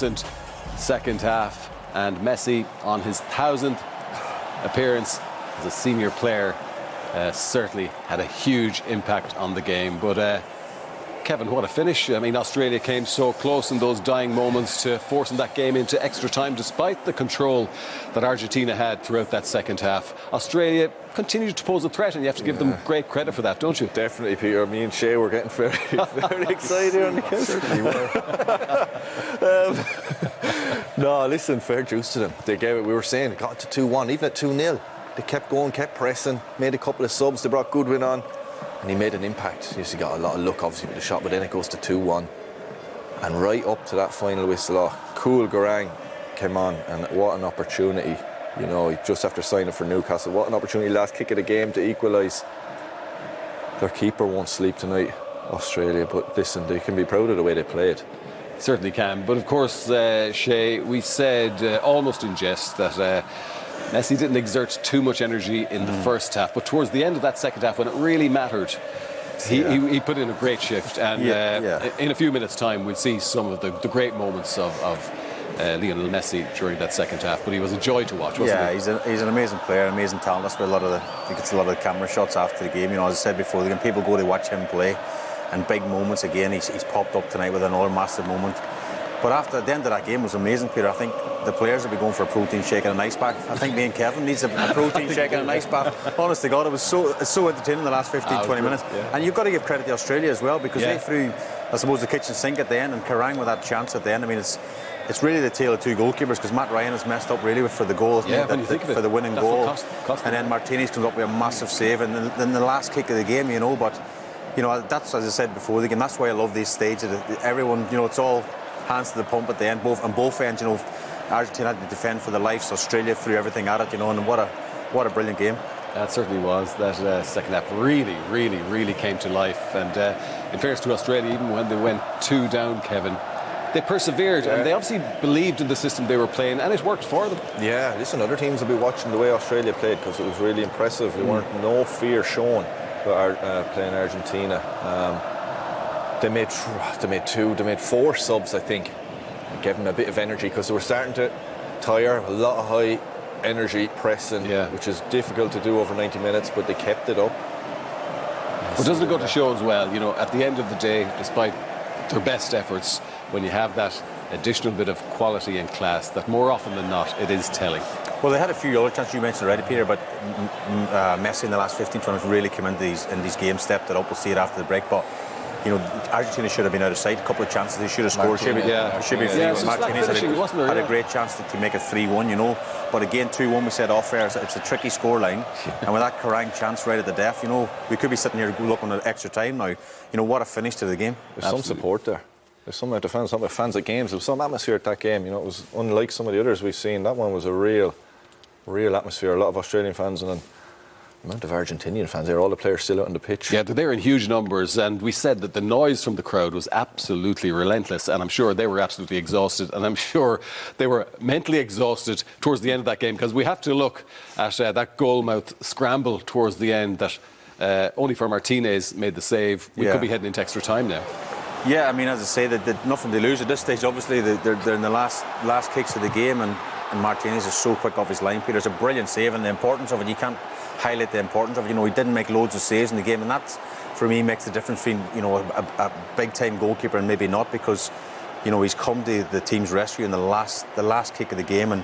magnificent second half, and Messi on his 1000th appearance as a senior player certainly had a huge impact on the game. But Kevin, what a finish. I mean, Australia came so close in those dying moments to forcing that game into extra time, despite the control that Argentina had throughout that second half. Australia continued to pose a threat, and you have to give them great credit for that, don't you? Definitely, Peter. Me and Shay were getting very, very excited on the couch. Certainly were. No, listen, fair juice to them. They gave it, we were saying, it got to 2-1, even at 2-0. They kept going, kept pressing, made a couple of subs. They brought Goodwin on, and he made an impact. Yes, he got a lot of luck, obviously, with the shot, but then it goes to 2-1. And right up to that final whistle, cool Garang came on, and what an opportunity. You know, just after signing for Newcastle, what an opportunity, last kick of the game to equalise. Their keeper won't sleep tonight, Australia, but listen, they can be proud of the way they played. Certainly can. But of course, Shay, we said almost in jest that Messi didn't exert too much energy in the first half, but towards the end of that second half, when it really mattered, he put in a great shift, and in a few minutes' time we'll see some of the great moments of Lionel Messi during that second half. But he was a joy to watch, wasn't he? He's an amazing player, amazing talent. That's where he gets a lot of the camera shots after the game. You know, as I said before, when people go to watch him play, and big moments again, he's popped up tonight with another massive moment. But after the end of that game was amazing, Peter. I think the players will be going for a protein shake and an ice bath. I think me and Kevin needs a protein shake and an ice bath. Honest to God, it was so entertaining the last 15-20 minutes. Yeah. And you've got to give credit to Australia as well, because they threw, I suppose, the kitchen sink at the end, and Karang with that chance at the end. I mean, it's really the tale of two goalkeepers, because Matt Ryan has messed up really for the goal, for the winning goal. Cost and then Martinez comes up with a massive save, and then the last kick of the game, you know. But you know, that's, as I said before the game, that's why I love these stages. Everyone, you know, it's all hands to the pump at the end, on both ends. You know, Argentina had to defend for their lives. Australia threw everything at it, you know, and what a brilliant game. That certainly was. That second half really came to life. And in fairness to Australia, even when they went 2 down, Kevin, they persevered, and they obviously believed in the system they were playing, and it worked for them. Yeah, listen, other teams will be watching the way Australia played, because it was really impressive. There weren't no fear shown playing Argentina. They made 4 subs, I think, and gave them a bit of energy, because they were starting to tire. A lot of high energy pressing, which is difficult to do over 90 minutes, but they kept it up. But doesn't it go to show as well, you know, at the end of the day, despite their best efforts, when you have that additional bit of quality and class, that more often than not it is telling. Well, they had a few other chances you mentioned already, Peter, but Messi in the last 15-20 minutes really came into these games, stepped it up. We'll see it after the break, but you know, Argentina should have been out of sight. A couple of chances they should have scored. Martinez had a great chance to make it 3-1, you know. But again, 2-1, we said off air, it's a tricky scoreline. And with that Karang chance right at the death, you know, we could be sitting here looking at extra time now. You know, what a finish to the game. There's some support there. There's some at the fans, some fans at games. There was some atmosphere at that game. You know, it was unlike some of the others we've seen. That one was a real atmosphere. A lot of Australian fans, and then the amount of Argentinian fans there. All the players still out on the pitch. Yeah, they're in huge numbers, and we said that the noise from the crowd was absolutely relentless, and I'm sure they were absolutely exhausted, and I'm sure they were mentally exhausted towards the end of that game, because we have to look at that goalmouth scramble towards the end that only for Martinez made the save. We could be heading into extra time now. Yeah, I mean, as I say, that nothing to lose at this stage. Obviously, they're in the last kicks of the game, and Martinez is so quick off his line, Peter. It's a brilliant save, and the importance of it, you can't highlight the importance of it. You know, he didn't make loads of saves in the game, and that, for me, makes the difference between, you know, a big-time goalkeeper and maybe not, because, you know, he's come to the team's rescue in the last kick of the game, and,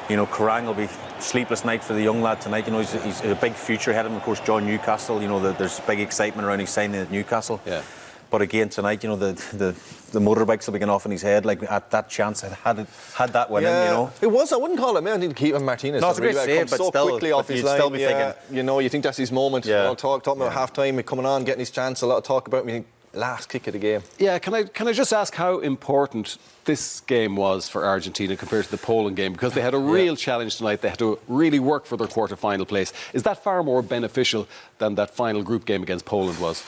you know, Karang will be sleepless night for the young lad tonight. You know, he's a big future ahead of him. Of course, John Newcastle, you know, there's big excitement around his signing at Newcastle. Yeah. But again, tonight, you know, the motorbikes will be going off in his head. Like, at that chance, had that win in, you know. It was. I wouldn't call it, man. I need to keep him Martinez. No, it's a great save, but so still, quickly off his line. Still be thinking, you know, you think that's his moment. Yeah. A lot of talk about half-time, coming on, getting his chance. A lot of talk about him. Last kick of the game. Yeah, can I just ask how important this game was for Argentina compared to the Poland game? Because they had a real challenge tonight. They had to really work for their quarter-final place. Is that far more beneficial than that final group game against Poland was?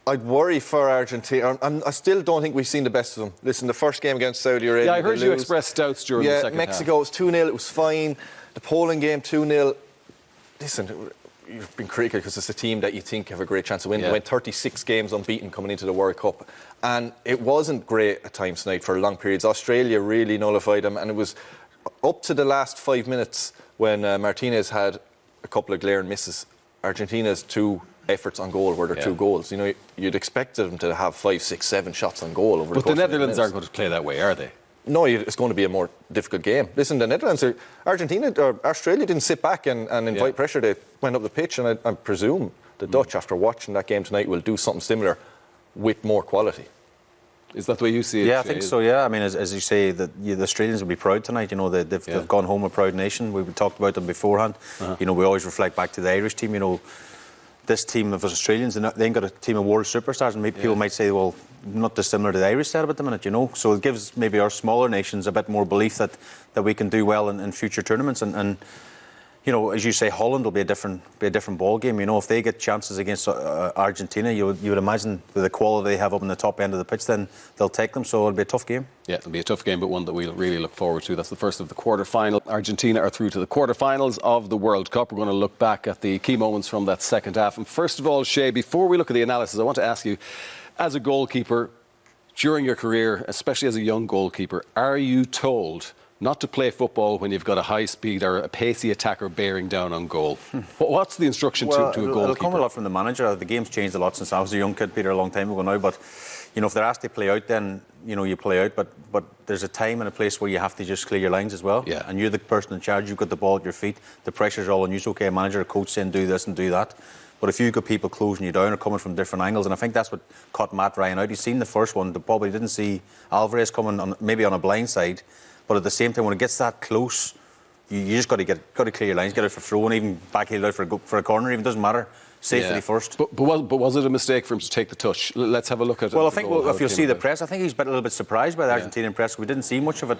I'd worry for Argentina. I still don't think we've seen the best of them. Listen, the first game against Saudi Arabia. Yeah, I heard you express doubts during the second Mexico, half. It was 2-0, it was fine. The Poland game, 2-0. Listen, you've been critical because it's a team that you think have a great chance of winning. Yeah. They went 36 games unbeaten coming into the World Cup. And it wasn't great at times tonight for long periods. Australia really nullified them, and it was up to the last 5 minutes when Martinez had a couple of glaring misses. Argentina's 2 efforts on goal were their 2 goals. You know, you'd expect them to have 5, 6, 7 shots on goal over the course But the of Netherlands minutes. aren't going to play that way, are they? No, it's going to be a more difficult game. Listen, the Netherlands, Argentina or Australia didn't sit back and invite pressure. They went up the pitch, and I presume the Dutch, after watching that game tonight, will do something similar with more quality. Is that the way you see it? Yeah, I think so. Yeah, I mean, as you say, the Australians will be proud tonight. You know, they've gone home a proud nation. We talked about them beforehand. You know, we always reflect back to the Irish team. You know, this team of Australians, they ain't got a team of world superstars, and people might say, well, not dissimilar to the Irish setup at the minute. You know, so it gives maybe our smaller nations a bit more belief that we can do well in future tournaments. And you know, as you say, Holland will be a different ball game. You know, if they get chances against Argentina, you would imagine with the quality they have up in the top end of the pitch, then they'll take them. So it'll be a tough game. Yeah, it'll be a tough game, but one that we'll really look forward to. That's the first of the quarter-final. Argentina are through to the quarter-finals of the World Cup. We're going to look back at the key moments from that second half. And first of all, Shay, before we look at the analysis, I want to ask you, as a goalkeeper, during your career, especially as a young goalkeeper, are you told not to play football when you've got a high speed or a pacey attacker bearing down on goal? What's the instruction to a goalkeeper? It'll come a lot from the manager. The game's changed a lot since I was a young kid, Peter, a long time ago now. But you know, if they're asked to play out, then you know you play out. But there's a time and a place where you have to just clear your lines as well. Yeah. And you're the person in charge. You've got the ball at your feet. The pressure's all on you. It's okay, a manager, a coach saying do this and do that. But if you've got people closing you down or coming from different angles, and I think that's what caught Matt Ryan out. He's seen the first one. They probably didn't see Alvarez coming maybe on a blind side. But at the same time, when it gets that close, you just got to clear your lines, get out for throw, and even backheel out for a corner. Even doesn't matter. Safety first. But was it a mistake for him to take the touch? Let's have a look at it. Well, I think if you'll see the press, I think he's been a little bit surprised by the Argentinian press. We didn't see much of it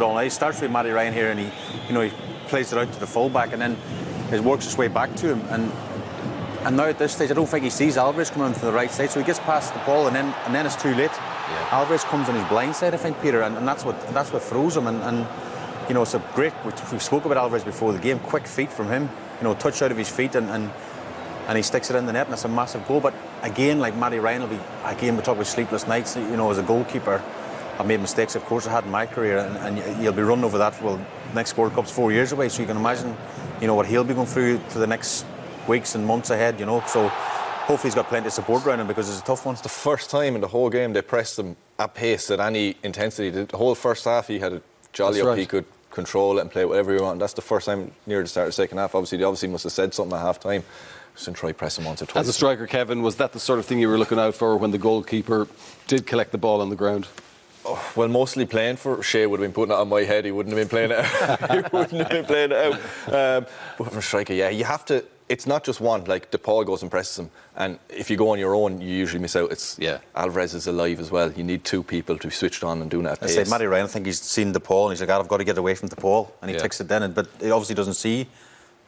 all night. He starts with Matty Ryan here, and he plays it out to the fullback, and then it works its way back to him. And now at this stage, I don't think he sees Alvarez coming in from the right side, so he gets past the ball, and then it's too late. Yeah. Alvarez comes on his blind side, I think, Peter, and that's what throws him. And you know, it's a great. We spoke about Alvarez before the game. Quick feet from him, you know, touch out of his feet, and he sticks it in the net, and it's a massive goal. But again, like Matty Ryan will be, we talk about sleepless nights. You know, as a goalkeeper, I've made mistakes, of course, I had in my career, and you'll be running over that. Well, next World Cup's 4 years away, so you can imagine, you know, what he'll be going through for the next weeks and months ahead. You know, so hopefully he's got plenty of support around him because it's a tough one. It's the first time in the whole game they pressed him at pace at any intensity. The whole first half he had a jolly up. Right. He could control it and play whatever he wanted. That's the first time near the start of the second half. They must have said something at half time. Just try press him once or twice. As a striker, Kevin, was that the sort of thing you were looking out for when the goalkeeper did collect the ball on the ground? Oh, well, mostly playing for Shea would have been putting it on my head. He wouldn't have been playing it out. He wouldn't have been playing it out. But for a striker, you have to. It's not just one. Like DePaul goes and presses him, and if you go on your own, you usually miss out. Alvarez is alive as well. You need 2 people to be switched on and doing it at pace. I say Matty Ryan, I think he's seen DePaul and he's like, I've got to get away from DePaul, and he takes it then. But he obviously doesn't see.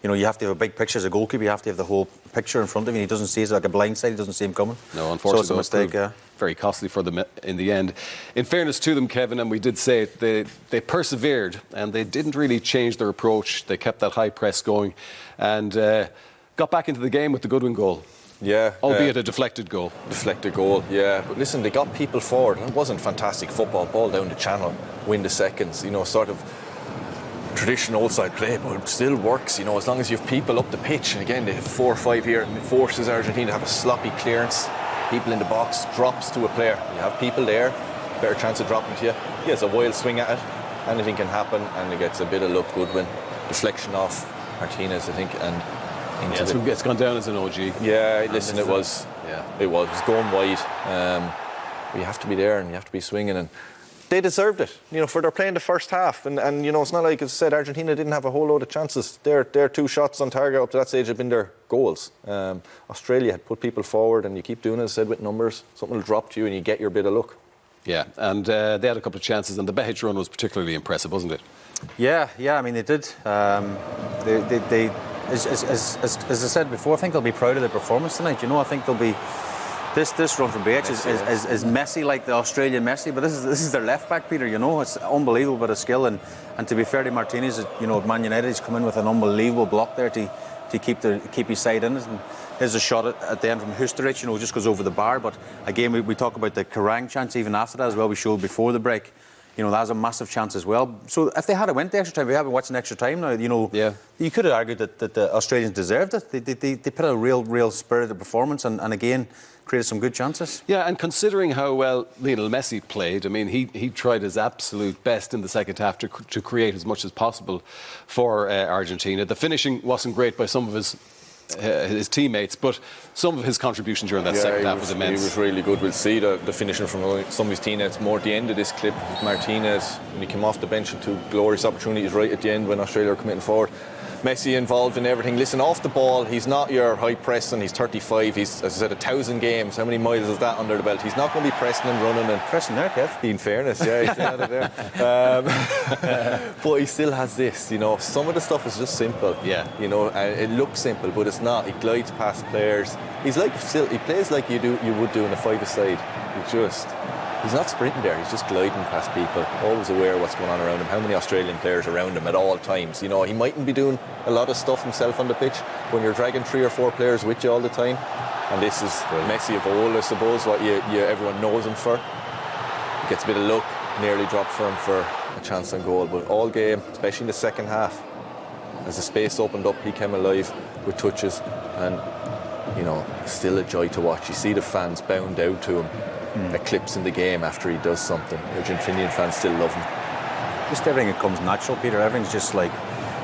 You know, you have to have a big picture as a goalkeeper. You have to have the whole picture in front of you. He doesn't see it. It's like a blind side. He doesn't see him coming. No, unfortunately, so it's a mistake. Very costly for them in the end. In fairness to them, Kevin, and we did say it, they persevered and they didn't really change their approach. They kept that high press going and got back into the game with the Goodwin goal. Yeah. Albeit a deflected goal. Deflected goal, yeah. But listen, they got people forward. It wasn't fantastic football. Ball down the channel, win the seconds. You know, sort of traditional old side play, but it still works, you know, as long as you have people up the pitch. And again, they have 4 or 5 here, and it forces Argentina to have a sloppy clearance. People in the box, drops to a player. You have people there, better chance of dropping to you. He has a wild swing at it. Anything can happen, and he gets a bit of luck. Goodwin, deflection off Martinez, I think, and it's gone down as an OG. Yeah, listen, it was going wide. But you have to be there, and you have to be swinging, and they deserved it, you know, for their playing the first half. And you know, it's not like, as I said, Argentina didn't have a whole load of chances. Their 2 shots on target up to that stage had been their goals. Australia had put people forward, and you keep doing it, as I said, with numbers. Something will drop to you, and you get your bit of luck. Yeah, and they had a couple of chances, and the Behic run was particularly impressive, wasn't it? Yeah, I mean, they did. They as I said before, I think they'll be proud of their performance tonight. You know, I think they'll be. This run from BH is Messi, like the Australian Messi, but this is their left back, Peter. You know, it's unbelievable bit of skill, and to be fair to Martinez, you know, at Man United, he's come in with an unbelievable block there to to keep his side in it. And there's a shot at the end from Husterich, you know, just goes over the bar. But again, we talk about the Kerrang chance even after that as well. We showed before the break. You know, that was a massive chance as well. So if they had went the extra time, we haven't watched an extra time now, you know, you could have argued that the Australians deserved it. They put a real spirited performance and again, created some good chances. Yeah, and considering how well Lionel Messi played, I mean, he tried his absolute best in the second half to create as much as possible for Argentina. The finishing wasn't great by some of his teammates, but some of his contribution during that second half was immense. He was really good. We'll see the finishing from some of his teammates more at the end of this clip. Martinez, when he came off the bench, and two glorious opportunities right at the end when Australia were committing forward. Messi involved in everything. Listen, off the ball, he's not your high pressing. He's 35. He's, as I said, 1,000 games. How many miles is that under the belt? He's not going to be pressing and running and pressing there, Kev. In fairness, yeah, he's out of there. But he still has this. You know, some of the stuff is just simple. Yeah. You know, it looks simple, but it's not. He glides past players. He plays like you would do in a five-a-side. He's not sprinting there, he's just gliding past people, always aware of what's going on around him. How many Australian players around him at all times? You know, he mightn't be doing a lot of stuff himself on the pitch, but when you're dragging 3 or 4 players with you all the time, and this is Messi of old, I suppose, what everyone knows him for. He gets a bit of luck, nearly dropped for him for a chance on goal, but all game, especially in the second half, as the space opened up, he came alive with touches, and you know, still a joy to watch. You see the fans bound out to him. Eclipsing the game after he does something. Argentinian fans still love him. Just everything that comes natural, Peter. Everything's just like,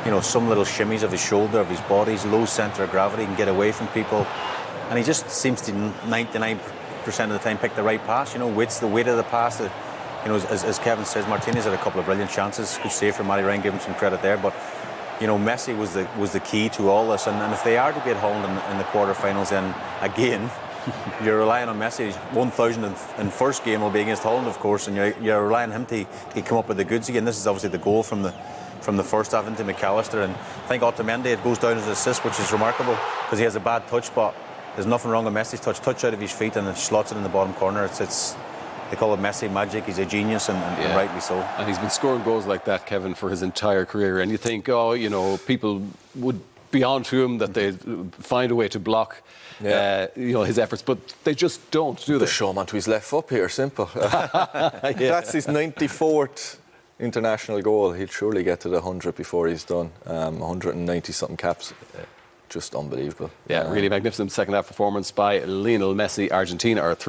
you know, some little shimmies of his shoulder, of his body, his low centre of gravity, he can get away from people, and he just seems to 99% of the time pick the right pass. You know, the weight of the pass. You know, as Kevin says, Martinez had a couple of brilliant chances. Good save from Matty Ryan, give him some credit there. But you know, Messi was the key to all this, and if they are to beat Holland in the quarterfinals, then again. You're relying on Messi. 1,001st game will be against Holland, of course, and you're relying on him to come up with the goods again. This is obviously the goal from the first half into McAllister, and I think Otamendi, it goes down as an assist, which is remarkable because he has a bad touch, but there's nothing wrong with Messi's touch out of his feet, and it slots it in the bottom corner. It's they call it Messi magic. He's a genius, and rightly so. And he's been scoring goals like that, Kevin, for his entire career. And you think, oh, you know, people would be on to him, that they find a way to block you know, his efforts, but they just don't, do they? Show him onto his left foot, Peter, simple. That's his 94th international goal. He'll surely get to the 100 before he's done. 190 something caps. Just unbelievable. Yeah, really magnificent second half performance by Lionel Messi. Argentina are through.